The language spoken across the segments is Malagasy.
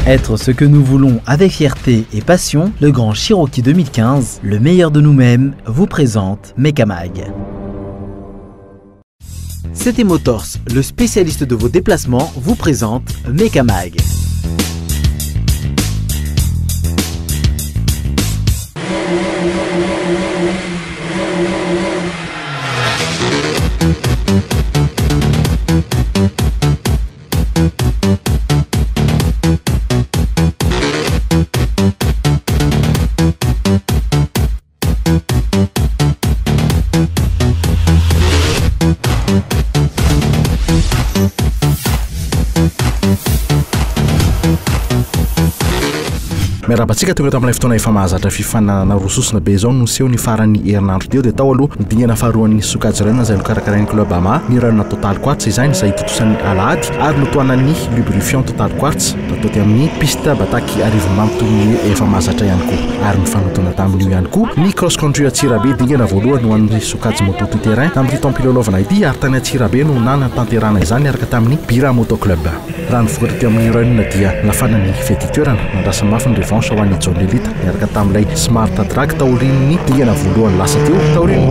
Être ce que nous voulons avec fierté et passion, le Grand Cherokee 2015, le meilleur de nous-mêmes, vous présente Mecamag. CT Motors, le spécialiste de vos déplacements, vous présente Mecamag. Miarabantsika tonga tamin'ilay fotoana efa mahazatra fifanana rososina be zao no seho ny farany herinandro teo dia tao aloha nidingana faharoan'ny sokajy rena izay lokarakarain'ny club ama ny rana Total Quartz izany izay totosany alahady ary notoanany lubrifiant Total Quartz natao ty amin'ny piste bataky arivomamy toy ny efa mahazatra ihany koa ary ny fanotona tamin'io ihany koa ny cross country Atsirabe dingana voalohany ho an'ny sokajy moto tout terrain tamin'ity tampilolaovana ity ary tany Atsirabe no nana tanterana izany araka tamin'ny Bira Moto Club raha ny vokatra teo amin'ny rana dia nafanany fetitoerana nandrasa mafy ny revanche ho an'ny John Elite miaraka tamin'ilay Smart Drag taorin'ny dingana voalohany lasa teo taoriny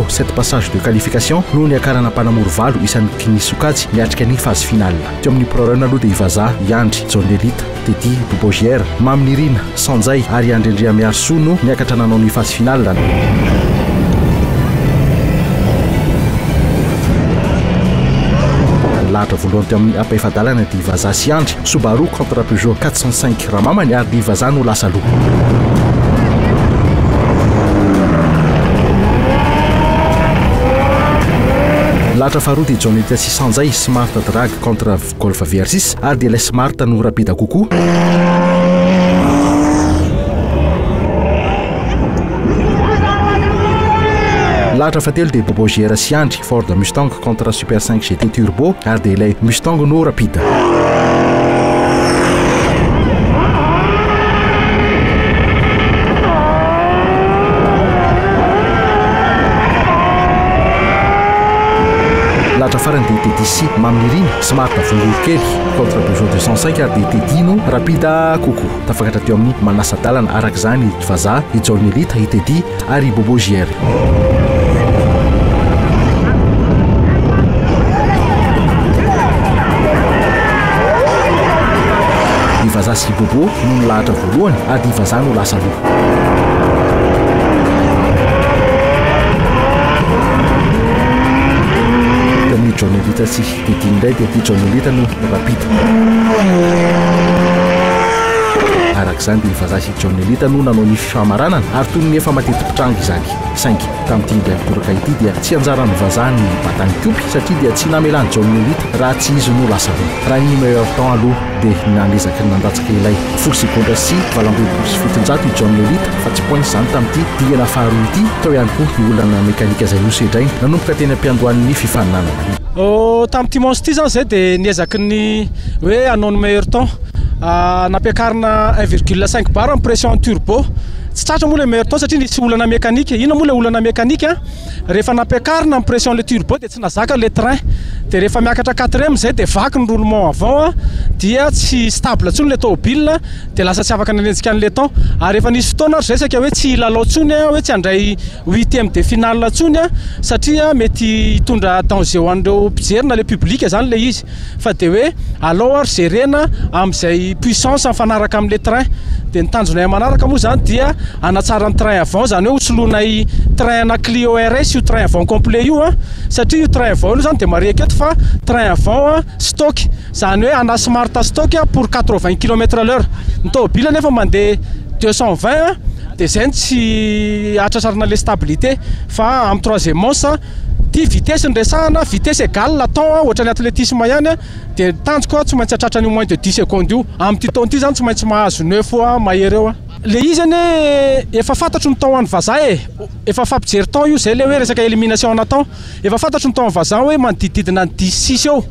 cette passage de qualification no ny akarana mpanamory valo isan'ny kiny sokajy miatrika ny phase finale teo amin'ny prorana aloha dia Ivaza, Yandry, John Elite, Teddy, Bobogière, Mamnirina, Sanjay ary Andrendria Miarso no niakatra nanao ny phase finale lahatra voalohany teo amin'ny ampahefadalana dia Ivaza sy Yandry, Subaru contre Peugeot 405 ramamany ary dia Ivaza no lasa aloha. Lahatra faharoa dia John Elite sy Sanjay Smart Drag contre Golf VR6 ary dia ilay Smart no rapida kokoa. Lahatra fahatelo dia Bobogière sy Yandry Ford Mustang contre Super 5 GT Turbo ary dia ilay Mustang no rapida. Lahatra farany dia Teddy sy Mamnirina Smart vongolo kely contre Peugeot 205 ary dia Teddy no rapida kokoa. Tafakatra teo amin'ny manasa-dalana araka izany Ivaza, i John Elite, i Teddy ary Bobogière. Ivaza sy Bobo no nilahatra voalohany ary Ivaza no lasa aloha. John Elite sy Teddy indray dia ty John Elite no rapida. Araka izany dia Ivaza sy John Elite no nanao ny famaranana ary toy ny efa mateti-pitranga izany saingy tamin'ity indray mitoraka ity dia tsy anjaran'ny Ivaza ny batany kopy satria dia tsy namelany John Elite raha tsy izy no lasa aloha. Raha ny meilleur temps aloha dia nanezaka nandatsaka ilay folo sekondra sy valambinifolo sy fitonjato i John Elite fa tsy point izany tamin'ity dingana faharoa ity tao ihany koa ny olana mekanika izay nosedrainy nanomboka teny ampiandohan'ny fifaninanana. Tamin'ity manche ity zany zay dia niezaky ny hoe hanao ny meilleur temps nampiakarina 1,5 bar amin'ny pression turbo tsy tratra moa le meilleur temps satria nisy olana mécanique ina moa le olana mécanique rehefa nampiakarina amin'ny pression le turbo dia tsy nazaka le train dia rehefa miakatra 4e zay dia vaky ny roulement avant dia tsy stable ntsony le tômôbile dia lasa tsy afaka nanenjika an'le temps ary rehefa nisy fotoana ary resaka hoe tsy lalao ntsony hoe tsy handray 8e de finale ntsony satria mety hitondra danger ho an'ireo mpijery na le public zany le izy fa dia hoe alao ary gérena amin'izay puissance mifanaraka amin'le train dia ny tanjonay manaraka moa zany dia anatsara ny train avant zany hoe hosolonay train na Clio RS io train avant complet io satria io train avant io zany dia mariaka eto fa train avant stock zany hoe ana smart stock pour 80 km/h ny tômôbile nefa mandeha 220 dia zay tsy atrasarana le stabilité fa amin'ny 3e manche ty vitesse nresahana vitesse égale la temps ohatra ny athlétisme ihany dia tanjoko tsy maintsy atratra ny moins de 10 secondes io amin'ny temps ty zany tsy maintsy mahazo 9 mahery eo le izy ane efa fantatro ny temps an'ny vazaha efa fampijery temps io zay le hoe resaka élimination na temps efa fantatro ny temps an'ny vazaha hoe manodidididina ny 16 eo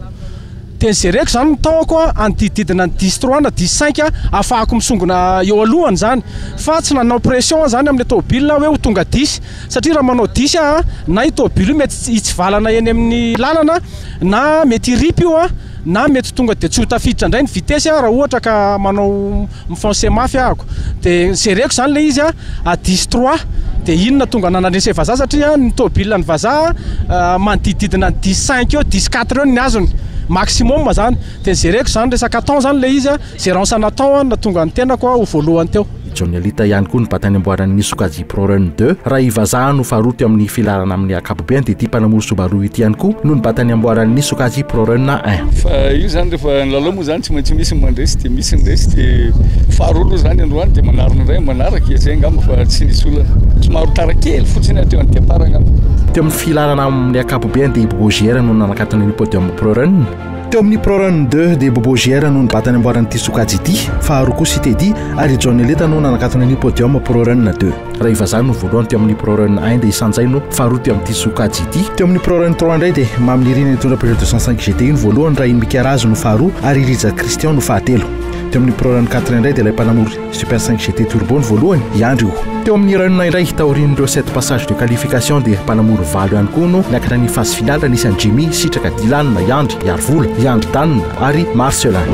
dia nizereko zany ny taoko anodidididina ny 13 na 15 afahako misongona eo alohany zany fa tsy nanao pression zany amin'ny tômôbile hoe ho tonga 10 satria raha manao 10 na i tômôbile io mety hitsivalana eny amin'ny lalana na mety hiripy io na mety tonga dia tsy ho tafiditra indray ny vitesse raha ohatra ka manao mifonce mafy ahako dia nizereko zany le izy à 13 dia inona tonga nanandresy vazaha satria ny tômôbile ny vazaha manodidididina ny 15 eo 14 eo ny azony maximum zany dia nizereko zany resaka temps zany le izy gérance na temps na tonga ny tenako ho voalohany teo Johnny Alita ihany koa ny batany amboaran'ny Suzuki Pro Run 2 raha ivazaha no faharoa teo amin'ny filarana amin'ny akapobeany dia ity mpanamory Subaru ity ihany koa no ny batany amboaran'ny Suzuki Pro Run 1 fa io zany rehefa lalao moa zany tsy maintsy misy mandresy dia misy ndresy dia faharoa aloha zany androany dia manarona iray manaraka zay angamba fa tsy nisy olana somaro tara kely fotsiny ateo any départ angamba teo amin'ny filarana amin'ny akapobeany dia Bobo Giera no nanakatona ny podium Pro Run teo amin'ny Pro Run 2 dia Bobo Giera no ny batany amboaran'ity Suzuki ity faharoa koa Citedi ary Johnny Alita no nanakatona ny podium Pro Run 2 raha ivazany no voalohany teo amin'ny Pro Run 1 dia isan'izay no faharoa teo amin'ity Suzuki ity teo amin'ny Pro Run 3 indray dia Mamnirina nitondra Peugeot 205 GTI no voalohany raha Iny Mikarazo no faharoa ary Riza Christian no fahatelo teo amin'ny Pro Run 4 indray dia ilay mpanamory Super 5 GT Turbo no voalohany iandry io teo amin'ny Run indray taorian'ireo 7 passage de qualification dia mpanamory valo ihany koa no niakatra ny phase finale anisany Jimmy Sitraka Dylan Yandry Yarvola Yandry Dan ary Marcelin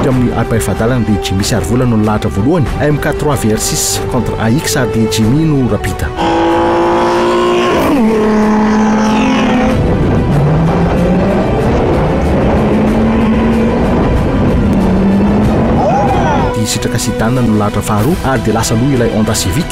teo amin'ny APF Adalana dia Jimmy sy Yarvola no nilahatra voalohany MK3 VR6 contre AX ary dia Jimmy no rapita Sitraka Sidana no lahatra faharoa ary dia lasa aloha ilay Honda Civic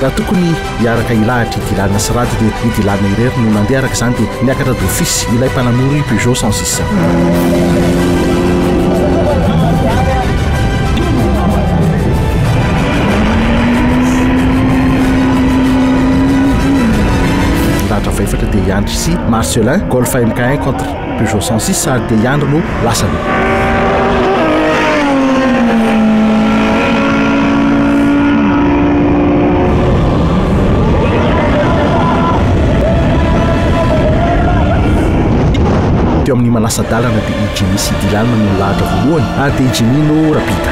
raha tokony hiaraka ilahatra idilana sy raty dia idilana irery no nandeha araka izany dia niakatra d'office ilay mpanamory Peugeot 106 efatra dia Yandry sy Marcelin Golf MK1 contre Peugeot 106 ary dia Yandry no lasa aloha teo amin'ny manasa-dalana dia Jimmy sy Dylan no nilahatra voalohany ary dia Jimmy no rapita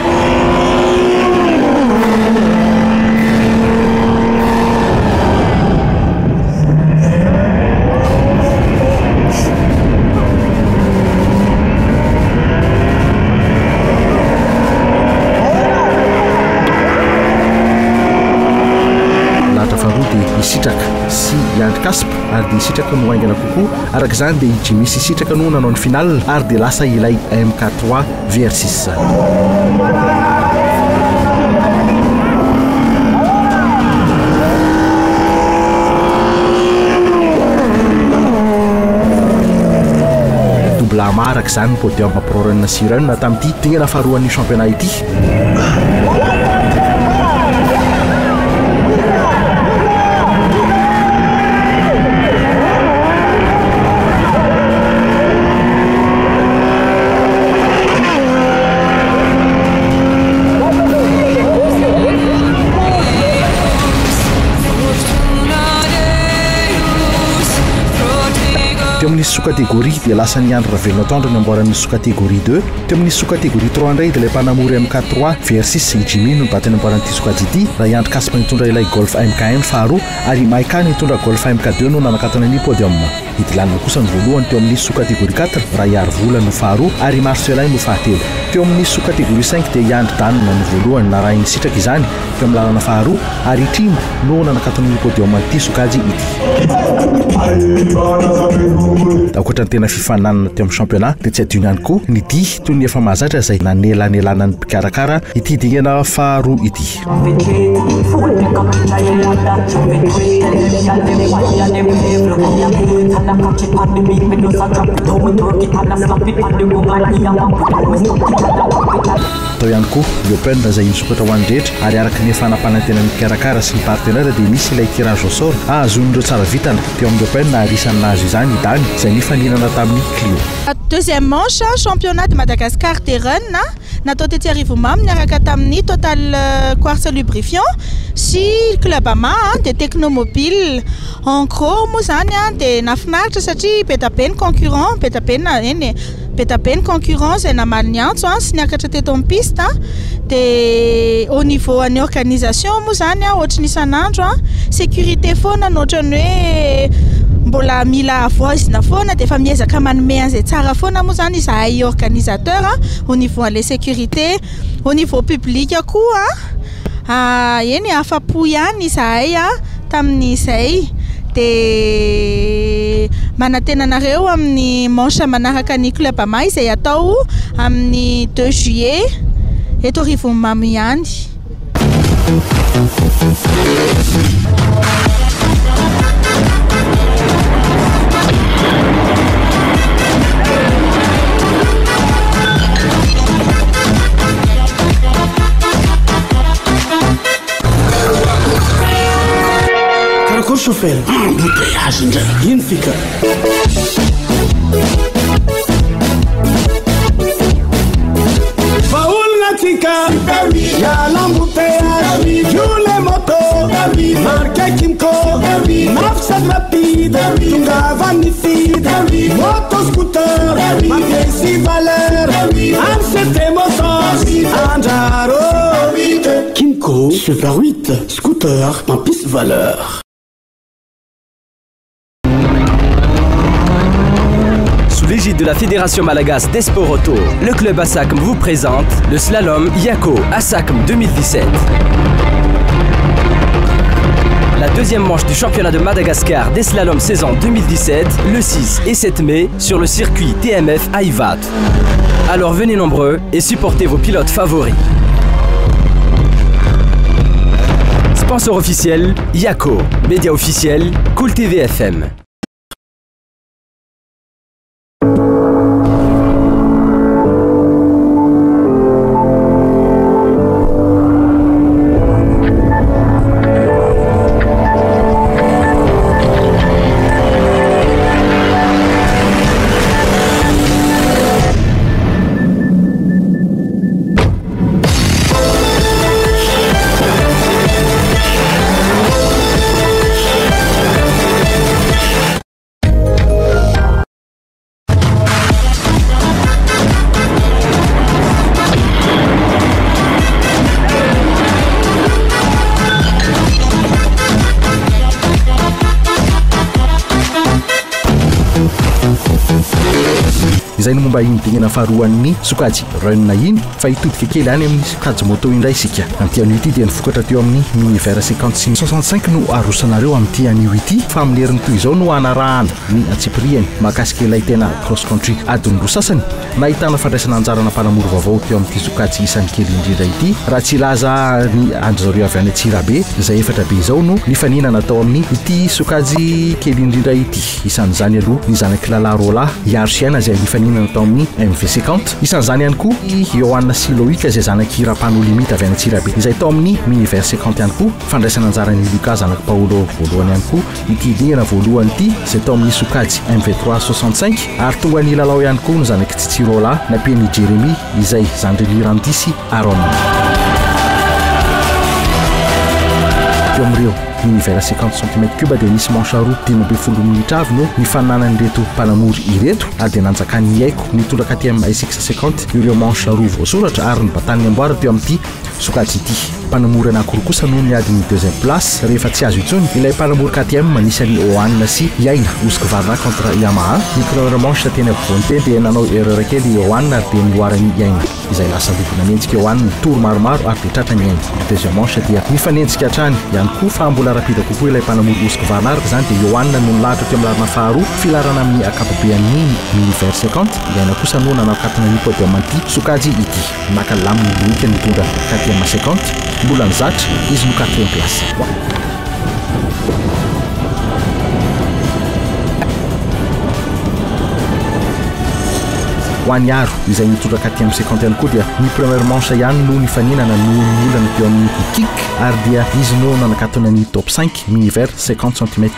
Sitraka sy Yandry Kaspa ary dia Sitraka no haingana kokoa araka izany dia Jimmy sy Sitraka no nanao ny finale ary dia lasa ilay MK3 VR6 double ama araka izany ny podium Pro Run sy Run tamin'ity tingana faharoan'ny championnat ity teo amin'ny sous-catégorie dia lasa niandry ravelona tondra ny amboaran'ny sous-catégorie 2 teo amin'ny sous-catégorie 3 indray dia ilay mpanamory MK3 VR6 Jimmy no nibatany amboaran'ity sokajy ity raha iandry Kaspa nitondra ilay Golf MK1 faharoa ary Maika nitondra Golf MK2 no nanakatana ny podium. Idilanina kosa ny voalohany teo amin'ny sous-catégorie 4 raha Iary Vola no faharoa ary Marcelin no fahatelo. Teo amin'ny sous-catégorie 5 dia Iandry Danina no voalohany narahiny sitraka izany teo amin'ny lalana faharoa ary Trimo no nanakatana ny podium ity sokajy ity. Ankoatra ny tena fifananana teo amin'ny championnat dia tsy adino ihany koa ny dia toy ny efa mahazatra izay nanelanelana ny mpikarakara ity dingana faharoa ity. Tao ihany koa Open izay nisokatra ho an'ny rehetra ary araka ny fanampanantena ny mpikarakara sy ny partenaire dia misy ilay tirage au sort ahazon'ireo tsara vitana teo amin'ny Open na arisan'azy izany Dany izay nifaninana tamin'ny Clio. Deuxième manche, championnat de Madagascar des runs. Natao tety Arivomam niaraka tamin'ny Total Quartz Lubrifiant sy Club Ama de Technomobile. En gros moa zany dia nafinaritra satria betabe ny concurrent, betabe ny concurrent izay namaly ny antso sy niakatra teto amin'ny piste. Dia au niveau any organisation moa zany ohatry n'isan'andro sécurité foana ohatrany hoe mbola mila avoizina foana dia efa miezaka manome an'izay tsara foana moa zany izahay organisateur au niveau les sécurité, au niveau public koa eny afapo ihany izahay tamin'izay. Dia manatenanareo amin'ny manche manaraka ny Club Ama izay atao amin'ny 2 juillet eto Arivomam ihany. Karakôry chauffeur? Embouteillage indray. Ino fika? Y'a l'embouteillage, joue les motos, marque Kimco, Mafsad rapide, Tunga Vanifide, moto scooter, Mafia valeur, Amsete motos, Anjaro, Kimco, Super 8, scooter, en piste valeur. Sous l'égide de la Fédération Malagasy des Sports Auto, le club ASACM vous présente le slalom Yako ASACM 2017. La deuxième manche du championnat de Madagascar des slaloms saison 2017, le 6 et 7 mai, sur le circuit TMF à Ivat. Alors venez nombreux et supportez vos pilotes favoris. Sponsor officiel, Yako. Média officiel, Cool TV FM. Izay no momba iny dingana faharoan'ny sokajy run iny fa hitodika kely any amin'ny sokajy moto indray isika. Amin'ity anio ity dia nifokatra teo amin'ny univers 5665 no arosanareo amin'ity anio ity fa amin'ny herin'ny toy izao no anarahana ny atsipriany mahakasika ilay tena cross country adiny roa sasany. Nahitana fandraisana anjarana mpanamory vaovao teo amin'ity sokajy isan'ny kely indrindra ity raha tsy laza ny andro zareo avy any Atsirabe izay efatra be izao no nifaninana tao amin'ny ity sokajy kely indrindra ity. Isan'izany aloha ny zanaky Lalarola Yarsiana izay nifaninana tao amin'ny MV50. Isan'izany ihany koa Johanna Siloika izay zanaky Rapano Limite avy any Atsirabe izay tao amin'ny univers 50 ihany koa. Fandraisana anjarany Lucas zanaky Paolo voalohany ihany koa ity dingana voalohany ity izay tao amin'ny sokajy MV365 ary tonga ny lalao ihany koa ny zanaky Tsitsirola nampiany Jeremy izay zandry Lirandisy Aron. teo amin'ireo univers 50 cm3 dia nisy manche roa 10 minitra avy no nifananan'ireto mpanamory ireto ary dia nanjakany haiko nitondra KTM i650 ireo manche roa voasoratra ary ny batany amboara teo amin'ity sokajy ity mpanamory anankiroa kosa no niady ny deuxième place rehefa tsy azo intsony ilay mpanamory KTM manisany Oana sy Yaina Husqvarna contre Yamaha ny première manche teny afovoany teny dia nanao erreur kely Oana ary dia nihoarany Yaina izay lasa lovina mentsika Oana tour maromaro ary dia tratrany Yaina ny deuxième manche dia nifanenjika hatrany ihany koa fa mbola rapida kokoa ilay mpanamory Husqvarna araka izany dia Oana no nilahatra teo amin'ny larana faharoa filarana amin'ny akapobean'ny univers 50 Yaina kosa no nanao katona ny podium an'ity sokajy ity nakalaminy loika nitondra KTM 50 mbola nizatra izy no 4e place ho an'ny aro izay nitondra KTM 50 ihany koa dia ny première manche ihany no nifaninana no ny olana teo amin'ny kick ary dia izy no nanakatona ny top 5 univers 50 cm3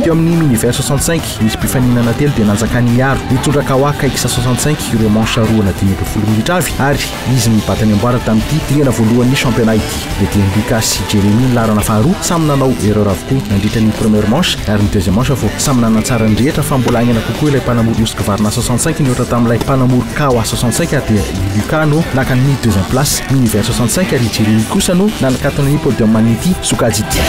amin'ny univers 65 misy mpifaninana telo dia nanjakany miaro nitondra Kawasaki X65 ireo manche roa na 10 minitra avy ary izy nibatany amboara tamin'ity dingana voalohany championnat ity dia Lucas sy Jeremy larana faharoa samy nanao erreur avokoa nandritra ny première manche ary ny deuxième manche vao samy nanantsara ny rehetra fa mbola agnana kokoa ilay mpanamory Husqvarna 65 nihoatra tamin'ilay mpanamory Kawa 65 ary dia Lucas no nakany ny deuxième place univers 65 ary Jeremy kosa no nanakatona ny podium an'ity sokajy ity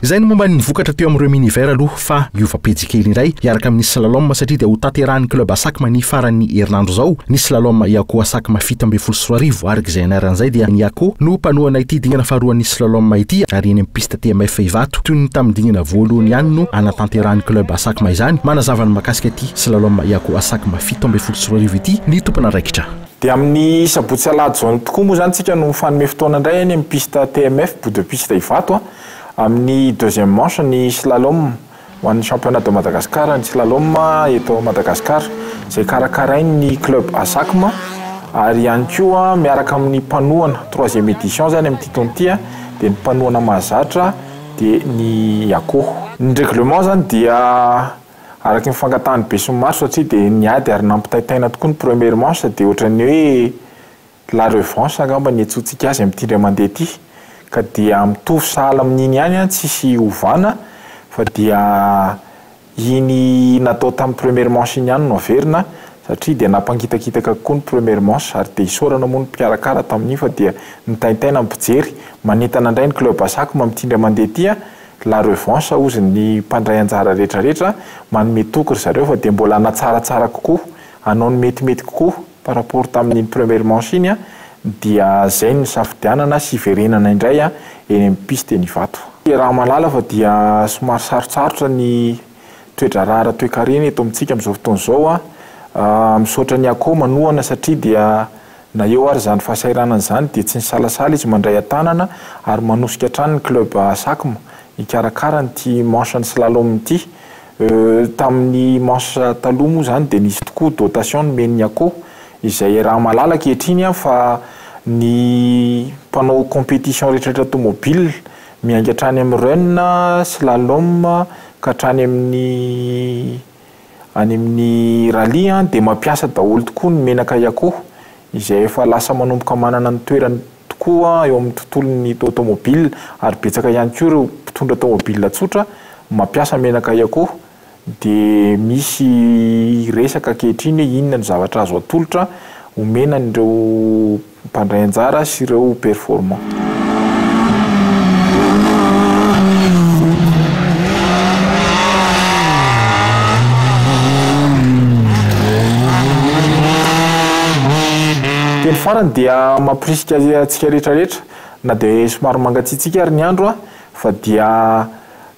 izay no momba ny vokatra teo amin'ireo univers aloha fa iova-pejy kely indray iaraka amin'ny slalom satria dia ho tanterahany club Asakma ny faran'ny herinandro zao ny slalom Yako Asakma 7.4 araka izay anaran'izay dia ny Yako no mpanohana ity dingana faharoan'ny slalom ity ary eny amin'ny piste TMF Ivato toy ny tamin'ny dingana voalohany ihany no anatanterahany club Asakma izany manazava ny makasika ity slalom Yako Asakma 7.4 ity ny tompona raikitra dia amin'ny sabotsy alahady zao tokoa moa zany tsika no fanome fotoana indray eny amin'ny piste TMF bout de piste Ivato amin'ny deuxième manche ny slalom ho an'ny championnat de Madagascar ny slalom eto Madagascar izay karakarainy ny club Asakma ary ihany koa miaraka amin'ny mpanohana 3e édition zany amin'ny titon'ity dia ny mpanohana mahazatra dia ny Yako ny règlement zany dia araky ny fangatahany be sy maro satria dia niady ary nampitaitaina tokoa ny première manche dia ohatran'ny hoe la revanche angamba ny etsotsika azy amin'ny tindray mandeha ity ka dia mitovy sahala amin'iny ihany tsisy ovana fa dia iny natao tamin'ny première manche iny ihany no averina satria dia nampangitakitaka kokoa ny première manche ary dia isorana moa ny mpiarakara tamin'iny fa dia nitaitaina mijery manentana indray ny club Asakma mitindray mandeha ity la revanche ozy ny mpandray anjara rehetrarehetra manome toky ry zareo fa dia mbola anatsaratsara kokoa anao ny metimety kokoa par rapport tamin'ny première manche iny dia zay ny safidianana sy verenana indray eny amin'ny piste ny Ivato. Raha malala fa dia somary sarotsarotra ny toetra rara toe-karena eto amintsika amin'izao fotoana izao misaotra ny Yako manohana satria dia na eo ary zany fahasahiranana izany dia tsy nisalasala izy mandray an-tanana ary manosika hatrany ny club Asakma hikarakara nyity manche ny slalom ity tamin'ny manche taloha moa zany dia nisy tokoa dotation nomeny Yako izay raha malala ankehitriny fa ny mpanao compétition rehetrarehetra automobile miainga hatrany amin'ny run slalom ka hatrany amin'ny rally dia mampiasa daholo tokoa ny menaka Yako izay efa lasa manomboka manana ny toerany tokoa eo amin'ny tontolon'ny automobile ary betsaka ihany koa ireo mpitondra automobile tsotra mampiasa menaka Yako dia misy resaka ankehitriny inona ny zavatra azo atolotra omena ireo mpandray anjara sy ireo performant. Teny farany dia mampirisika antsika rehetrarehetra na dia somary mangatsiatsika ary ny andro fa dia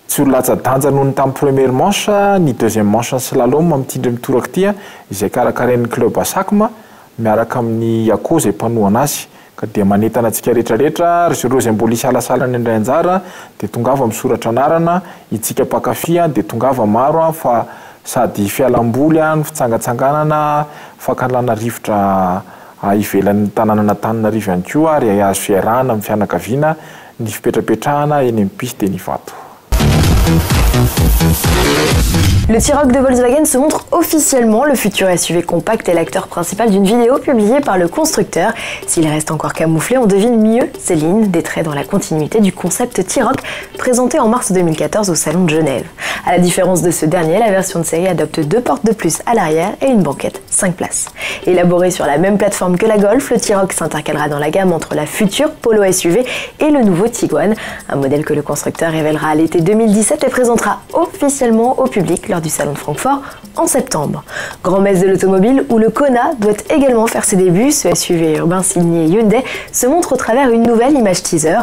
tsy ho latsa-danja noho ny tamin'ny première manche ny deuxième manche slalom mitindry mitoraka ity izay karakarain'ny club Asakma miaraka amin'ny Yako izay mpanohana azy ka dia manentana antsika rehetrarehetra ry zareo izay mbola isalasala ny indray anjara dia tongava misoratra anarana itsika mpakafy dia tongava maro fa sady fialamboly ny fitsangatsanganana fakalana rivotra ivelan'ny tanàna n'Antananarivo ihany koa ary azo fiarahana amin'ny fianakaviana ny fipetrapetrahana eny amin'ny piste eny Ivato. Le T-Roc de Volkswagen se montre officiellement. Le futur SUV compact est l'acteur principal d'une vidéo publiée par le constructeur. S'il reste encore camouflé, on devine mieux ses lignes, des traits dans la continuité du concept T-Roc présenté en mars 2014 au Salon de Genève. À la différence de ce dernier, la version de série adopte 2 portes de plus à l'arrière et une banquette 5 places. Élaboré sur la même plateforme que la Golf, le T-Roc s'intercalera dans la gamme entre la future Polo SUV et le nouveau Tiguan, un modèle que le constructeur révélera à l'été 2017 et présentera officiellement au public lors du Salon de Francfort en septembre. Grand-messe de l'automobile où le Kona doit également faire ses débuts, ce SUV urbain signé Hyundai se montre au travers une nouvelle image teaser.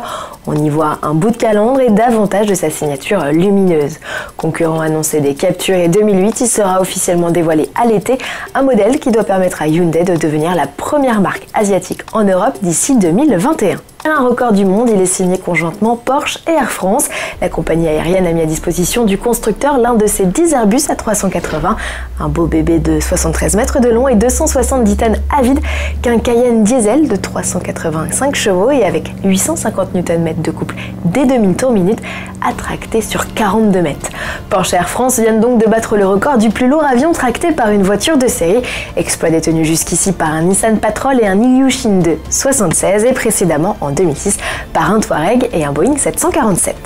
On y voit un bout de calandre et davantage de sa signature lumineuse. Concurrent annoncé des Captur et 2008, il sera officiellement dévoilé à l'été, un modèle qui doit permettre à Hyundai de devenir la première marque asiatique en Europe d'ici 2021. Un record du monde, il est signé conjointement Porsche et Air France. La compagnie aérienne a mis à disposition du constructeur l'un de ses 10 Airbus A380, un beau bébé de 73 mètres de long et 270 tonnes à vide, qu'un Cayenne diesel de 385 chevaux et avec 850 Nm de couple dès 2000 tours minute à tracter sur 42 mètres. Porsche et Air France viennent donc de battre le record du plus lourd avion tracté par une voiture de série, exploit détenu jusqu'ici par un Nissan Patrol et un Ilyushin 276 et précédemment en 2006 par un Touareg et un Boeing 747.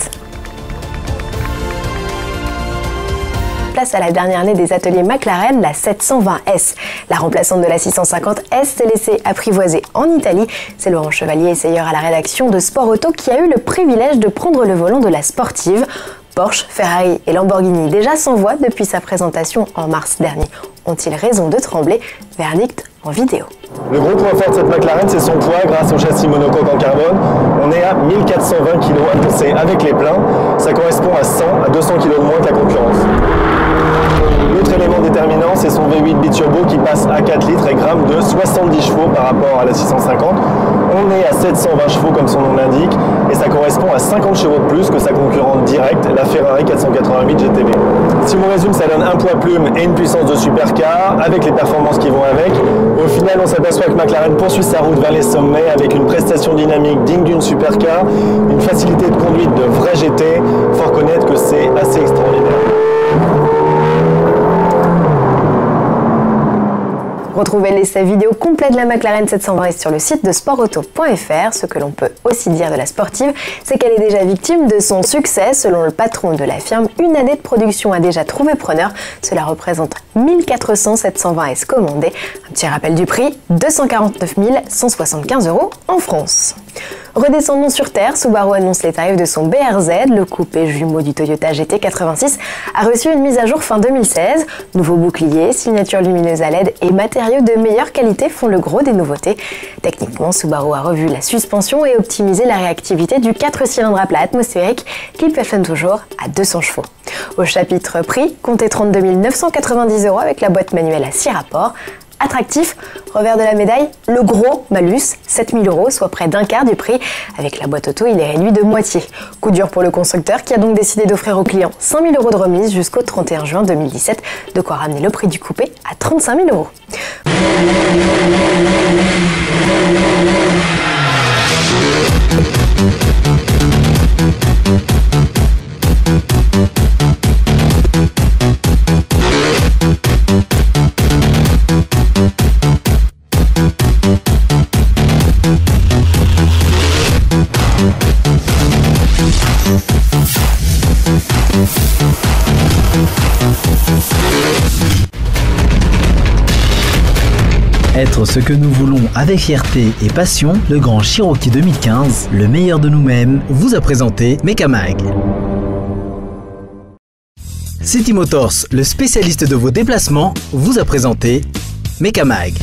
Place à la dernière année des ateliers McLaren, la 720S. La remplaçante de la 650S s'est laissée apprivoiser en Italie. C'est Laurent Chevalier, essayeur à la rédaction de Sport Auto, qui a eu le privilège de prendre le volant de la sportive. Porsche, Ferrari et Lamborghini déjà s'envoient depuis sa présentation en mars dernier. Ont-ils raison de trembler? Verdict en vidéo. Le gros point fort de cette McLaren, c'est son poids grâce au châssis monocoque en carbone. On est à 1420 kg annoncé avec les pleins. Ça correspond à 100 à 200 kg de moins que la concurrence. L'autre élément déterminant, c'est son V8 biturbo qui passe à 4 litres et grammes de 70 chevaux par rapport à la 650. On est à 720 chevaux comme son nom l'indique et ça correspond à 50 chevaux de plus que sa concurrente directe, la Ferrari 488 GTB. Si on résume, ça donne un poids plume et une puissance de supercar avec les performances qui vont avec. Au final, on s'aperçoit que McLaren poursuit sa route vers les sommets avec une prestation dynamique digne d'une supercar, une facilité de conduite de vrai GT. Faut reconnaître que c'est assez extraordinaire. Retrouvez l'essai vidéo complet de la McLaren 720 sur le site de sportauto.fr. Ce que l'on peut aussi dire de la sportive, c'est qu'elle est déjà victime de son succès. Selon le patron de la firme, une année de production a déjà trouvé preneur. Cela représente 1400 720S commandés. Un petit rappel du prix, 249 175 € en France. Redescendons sur terre, Subaru annonce les tarifs de son BRZ. Le coupé jumeau du Toyota GT86 a reçu une mise à jour fin 2016. Nouveau bouclier, signature lumineuse à LED et matériaux de meilleure qualité font le gros des nouveautés. Techniquement, Subaru a revu la suspension et optimisé la réactivité du 4 cylindres à plat atmosphérique qui plafonne toujours à 200 chevaux. Au chapitre prix, comptez 32 990 € avec la boîte manuelle à 6 rapports. Attractif, revers de la médaille, le gros malus, 7 000 €, soit près d'un quart du prix. Avec la boîte auto, il est réduit de moitié. Coup dur pour le constructeur qui a donc décidé d'offrir aux clients 5 000 € de remise jusqu'au 31 juin 2017, de quoi ramener le prix du coupé à 35 000 €. Être ce que nous voulons avec fierté et passion, le Grand Cherokee 2015, le meilleur de nous-mêmes, vous a présenté Mekamag. City Motors, le spécialiste de vos déplacements, vous a présenté Mekamag.